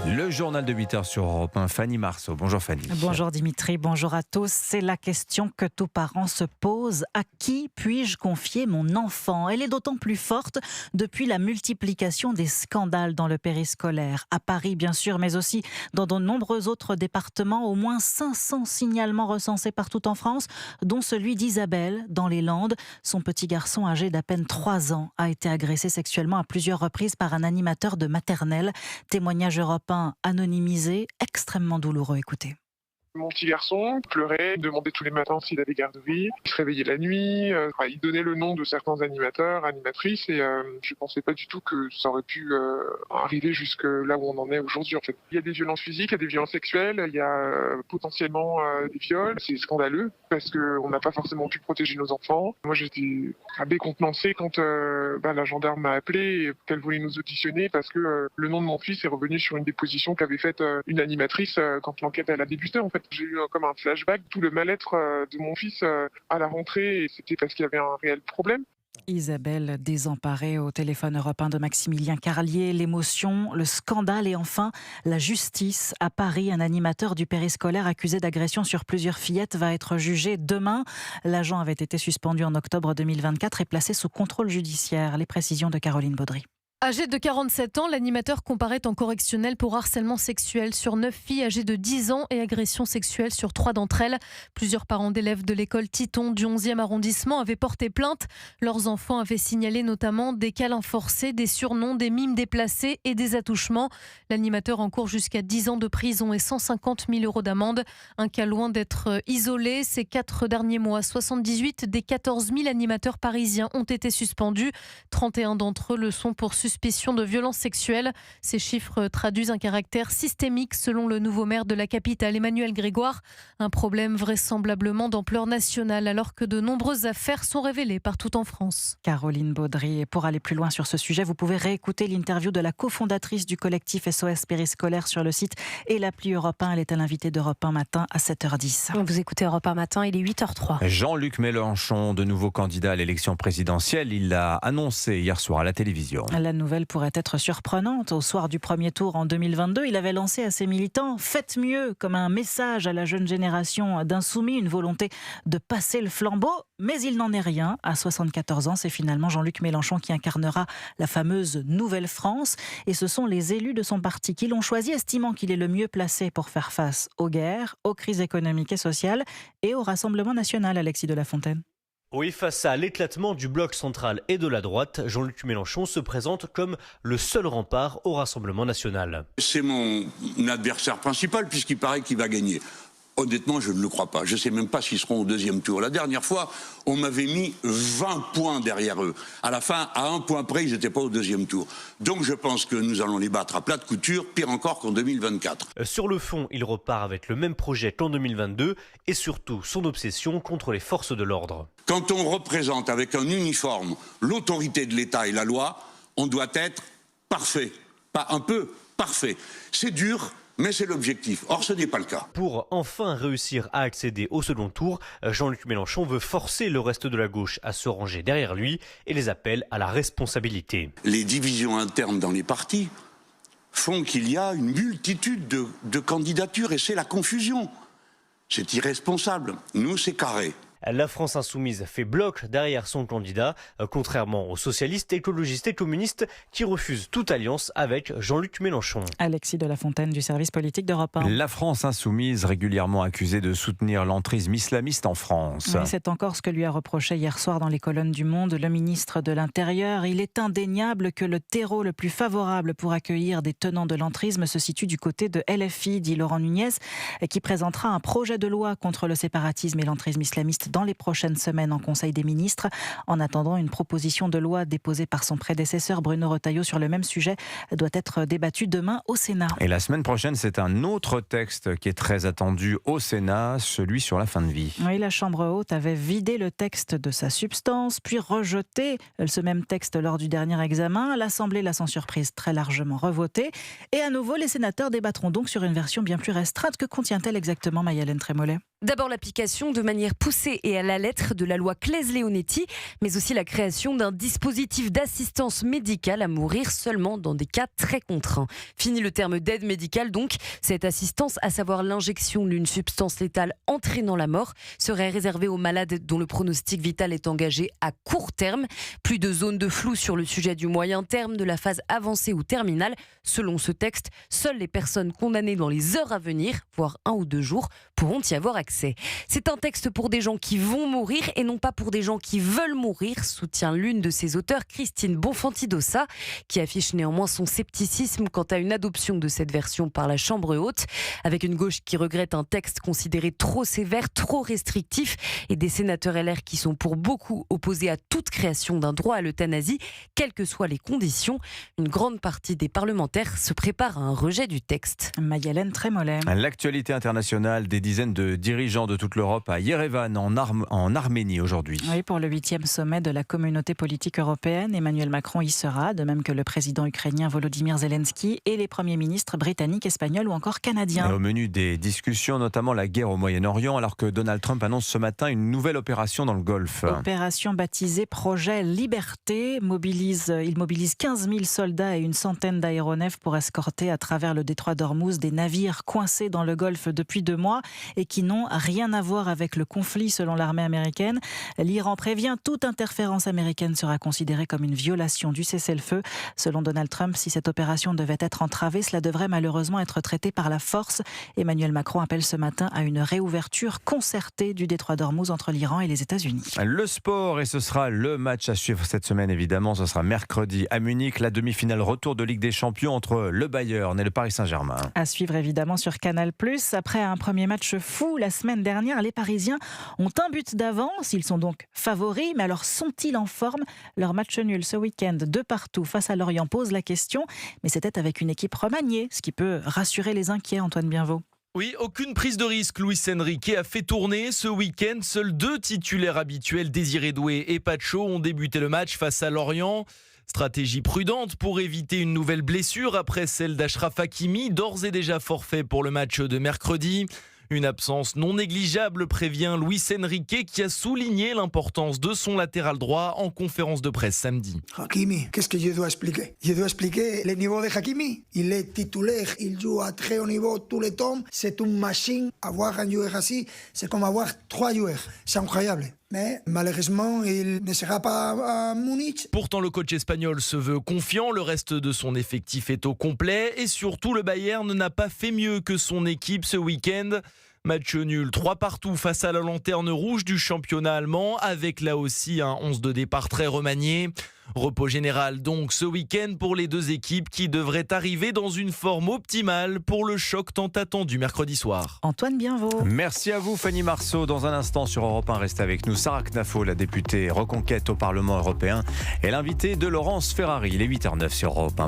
Le journal de 8 heures sur Europe 1, Fanny Marceau. Bonjour Fanny. Bonjour Dimitri, bonjour à tous. C'est la question que tout parent se pose. À qui puis-je confier mon enfant ? Elle est d'autant plus forte depuis la multiplication des scandales dans le périscolaire. À Paris bien sûr, mais aussi dans de nombreux autres départements. Au moins 500 signalements recensés partout en France, dont celui d'Isabelle dans les Landes. Son petit garçon âgé d'à peine 3 ans a été agressé sexuellement à plusieurs reprises par un animateur de maternelle. Témoignage Europe 1 anonymisé, extrêmement douloureux. Écoutez. Mon petit garçon pleurait, demandait tous les matins s'il avait garderie, il se réveillait la nuit, il donnait le nom de certains animateurs, animatrices et je pensais pas du tout que ça aurait pu arriver jusque là où on en est aujourd'hui en fait. Il y a des violences physiques, il y a des violences sexuelles, il y a potentiellement des viols. C'est scandaleux parce qu'on n'a pas forcément pu protéger nos enfants. Moi j'étais décontenancé quand la gendarme m'a appelé et qu'elle voulait nous auditionner parce que le nom de mon fils est revenu sur une déposition qu'avait faite une animatrice quand l'enquête elle a débuté en fait. J'ai eu comme un flashback, tout le mal-être de mon fils à la rentrée, et c'était parce qu'il y avait un réel problème. Isabelle désemparée au téléphone Europe 1 de Maximilien Carlier, l'émotion, le scandale et enfin la justice. À Paris, un animateur du périscolaire accusé d'agression sur plusieurs fillettes va être jugé demain. L'agent avait été suspendu en octobre 2024 et placé sous contrôle judiciaire. Les précisions de Caroline Baudry. Âgé de 47 ans, l'animateur comparaît en correctionnel pour harcèlement sexuel sur 9 filles âgées de 10 ans et agression sexuelle sur 3 d'entre elles. Plusieurs parents d'élèves de l'école Titon du 11e arrondissement avaient porté plainte. Leurs enfants avaient signalé notamment des câlins forcés, des surnoms, des mimes déplacés et des attouchements. L'animateur encourt jusqu'à 10 ans de prison et 150 000 € d'amende. Un cas loin d'être isolé. Ces 4 derniers mois, 78 des 14 000 animateurs parisiens ont été suspendus. 31 d'entre eux le sont pour suspicion de violences sexuelles. Ces chiffres traduisent un caractère systémique selon le nouveau maire de la capitale, Emmanuel Grégoire. Un problème vraisemblablement d'ampleur nationale alors que de nombreuses affaires sont révélées partout en France. Caroline Baudry. Et pour aller plus loin sur ce sujet, vous pouvez réécouter l'interview de la cofondatrice du collectif SOS Périscolaire sur le site et l'appli Europe 1. Elle est à l'invité d'Europe 1 matin à 7h10. Vous écoutez Europe 1 matin, il est 8h03. Jean-Luc Mélenchon, de nouveau candidat à l'élection présidentielle, il l'a annoncé hier soir à la télévision. La nouvelle pourrait être surprenante. Au soir du premier tour en 2022, il avait lancé à ses militants « Faites mieux » comme un message à la jeune génération d'insoumis, une volonté de passer le flambeau. Mais il n'en est rien. À 74 ans, c'est finalement Jean-Luc Mélenchon qui incarnera la fameuse Nouvelle France. Et ce sont les élus de son parti qui l'ont choisi, estimant qu'il est le mieux placé pour faire face aux guerres, aux crises économiques et sociales et au Rassemblement national, Alexis de la Fontaine. Oui, face à l'éclatement du bloc central et de la droite, Jean-Luc Mélenchon se présente comme le seul rempart au Rassemblement national. C'est mon adversaire principal puisqu'il paraît qu'il va gagner. Honnêtement, je ne le crois pas. Je ne sais même pas s'ils seront au deuxième tour. La dernière fois, on m'avait mis 20 points derrière eux. À la fin, à 1 point près, ils n'étaient pas au deuxième tour. Donc je pense que nous allons les battre à plat de couture, pire encore qu'en 2024. Sur le fond, il repart avec le même projet qu'en 2022 et surtout son obsession contre les forces de l'ordre. Quand on représente avec un uniforme l'autorité de l'État et la loi, on doit être parfait. Pas un peu, parfait. C'est dur, mais c'est l'objectif. Or, ce n'est pas le cas. Pour enfin réussir à accéder au second tour, Jean-Luc Mélenchon veut forcer le reste de la gauche à se ranger derrière lui et les appelle à la responsabilité. Les divisions internes dans les partis font qu'il y a une multitude de candidatures et c'est la confusion. C'est irresponsable. Nous, c'est carré. La France insoumise fait bloc derrière son candidat, contrairement aux socialistes, écologistes et communistes qui refusent toute alliance avec Jean-Luc Mélenchon. Alexis de la Fontaine du service politique d'Europe 1. La France insoumise, régulièrement accusée de soutenir l'entrisme islamiste en France. Oui, c'est encore ce que lui a reproché hier soir dans les colonnes du Monde le ministre de l'Intérieur. Il est indéniable que le terreau le plus favorable pour accueillir des tenants de l'entrisme se situe du côté de LFI, dit Laurent Nunez, qui présentera un projet de loi contre le séparatisme et l'entrisme islamiste dans les prochaines semaines en Conseil des ministres. En attendant, une proposition de loi déposée par son prédécesseur Bruno Retailleau sur le même sujet doit être débattue demain au Sénat. Et la semaine prochaine, c'est un autre texte qui est très attendu au Sénat, celui sur la fin de vie. Oui, la Chambre haute avait vidé le texte de sa substance, puis rejeté ce même texte lors du dernier examen. L'Assemblée l'a sans surprise très largement revoté. Et à nouveau, les sénateurs débattront donc sur une version bien plus restreinte. Que contient-elle exactement, Maï-Hélène Trémollet ? D'abord l'application de manière poussée et à la lettre de la loi Claes-Leonetti, mais aussi la création d'un dispositif d'assistance médicale à mourir seulement dans des cas très contraints. Fini le terme d'aide médicale donc. Cette assistance, à savoir l'injection d'une substance létale entraînant la mort, serait réservée aux malades dont le pronostic vital est engagé à court terme. Plus de zone de flou sur le sujet du moyen terme, de la phase avancée ou terminale. Selon ce texte, seules les personnes condamnées dans les heures à venir, voire 1 ou 2 jours, pourront y avoir accès. C'est un texte pour des gens qui vont mourir et non pas pour des gens qui veulent mourir, soutient l'une de ses auteurs, Christine Bonfanti-Dossat, qui affiche néanmoins son scepticisme quant à une adoption de cette version par la Chambre haute, avec une gauche qui regrette un texte considéré trop sévère, trop restrictif, et des sénateurs LR qui sont pour beaucoup opposés à toute création d'un droit à l'euthanasie, quelles que soient les conditions. Une grande partie des parlementaires se prépare à un rejet du texte. Maï-Hélène Trémollet. L'actualité internationale, des dizaines de dirigeants de toute l'Europe à Yerevan, en Arménie aujourd'hui. Oui, pour le 8e sommet de la communauté politique européenne, Emmanuel Macron y sera, de même que le président ukrainien Volodymyr Zelensky et les premiers ministres britanniques, espagnols ou encore canadiens. Et au menu des discussions, notamment la guerre au Moyen-Orient, alors que Donald Trump annonce ce matin une nouvelle opération dans le Golfe. Opération baptisée Projet Liberté. Il mobilise 15 000 soldats et une centaine d'aéronefs pour escorter à travers le détroit d'Ormuz des navires coincés dans le Golfe depuis 2 mois et qui n'ont rien à voir avec le conflit selon l'armée américaine. L'Iran prévient, toute interférence américaine sera considérée comme une violation du cessez-le-feu. Selon Donald Trump, si cette opération devait être entravée, cela devrait malheureusement être traité par la force. Emmanuel Macron appelle ce matin à une réouverture concertée du détroit d'Ormuz entre l'Iran et les États-Unis. Le sport, et ce sera le match à suivre cette semaine évidemment, ce sera mercredi à Munich, la demi-finale retour de Ligue des Champions entre le Bayern et le Paris Saint-Germain. À suivre évidemment sur Canal+. Après un premier match fou la semaine dernière, les Parisiens ont un but d'avance. Ils sont donc favoris, mais alors sont-ils en forme? Leur match nul ce week-end, 2-2 face à Lorient, pose la question. Mais c'était avec une équipe remaniée, ce qui peut rassurer les inquiets, Antoine Bienvaux. Oui, aucune prise de risque. Luis Enrique a fait tourner ce week-end. Seuls 2 titulaires habituels, Désiré Doué et Pacho, ont débuté le match face à Lorient. Stratégie prudente pour éviter une nouvelle blessure après celle d'Achraf Hakimi, d'ores et déjà forfait pour le match de mercredi. Une absence non négligeable, prévient Luis Enrique, qui a souligné l'importance de son latéral droit en conférence de presse samedi. Hakimi, qu'est-ce que je dois expliquer? Je dois expliquer le niveau de Hakimi. Il est titulaire, il joue à très haut niveau tout le temps. C'est une machine. Avoir un joueur ainsi, c'est comme avoir 3 joueurs. C'est incroyable. Mais malheureusement, il ne sera pas à Munich. Pourtant, le coach espagnol se veut confiant. Le reste de son effectif est au complet. Et surtout, le Bayern n'a pas fait mieux que son équipe ce week-end. Match nul 3-2 face à la lanterne rouge du championnat allemand, avec là aussi un 11 de départ très remanié. Repos général donc ce week-end pour les 2 équipes qui devraient arriver dans une forme optimale pour le choc tant attendu mercredi soir. Antoine Bienvaux. Merci à vous Fanny Marceau. Dans un instant sur Europe 1, restez avec nous. Sarah Knafo, la députée Reconquête au Parlement européen, est l'invitée de Laurence Ferrari. Il est 8h09 sur Europe 1.